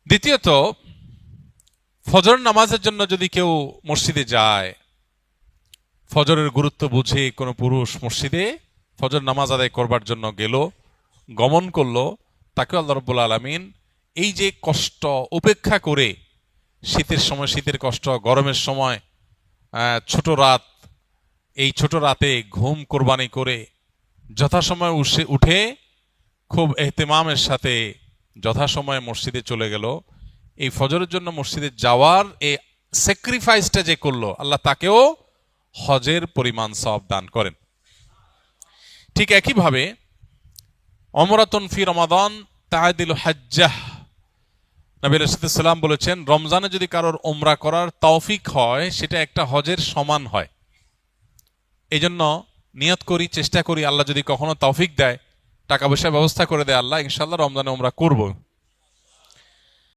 দ্বিতীয়ত, ফজর নামাজের জন্য যদি কেউ মসজিদে যায়, ফজরের গুরুত্ব বুঝে কোনো পুরুষ মসজিদে ফজর নামাজ আদায় করবার জন্য গেল, গমন করলো, তাকে আল্লাহ রাব্বুল আলামিন এই যে কষ্ট উপেক্ষা করে, শীতের সময় শীতের কষ্ট, গরমের সময় ছোট রাত, এই ছোট রাতে ঘুম কোরবানি করে যথাসময়ে উঠে খুব এহতেমামের সাথে যথাসময়ে মসজিদে চলে গেল, এই ফজরের জন্য মসজিদে যাওয়ার এই স্যাক্রিফাইসটা যে করলো, আল্লাহ তাকেও হজের পরিমাণ সওয়াব দান করেন। ঠিক একইভাবে ওমরাতুন ফি রমাদান তাআদিলু হাজ্জাহ, নবী রাসূলুল্লাহ সাল্লাল্লাহু আলাইহি ওয়াসাল্লাম বলেছেন, রমজানে যদি কারোর উমরা করার তৌফিক হয় সেটা একটা হজের সমান হয়। এই জন্য নিয়ত করি, চেষ্টা করি, আল্লাহ যদি কখনো তৌফিক দেয়, টাকা পয়সার ব্যবস্থা করে দেয় আল্লাহ, ইনশাআল্লাহ রমজানে উমরা করব।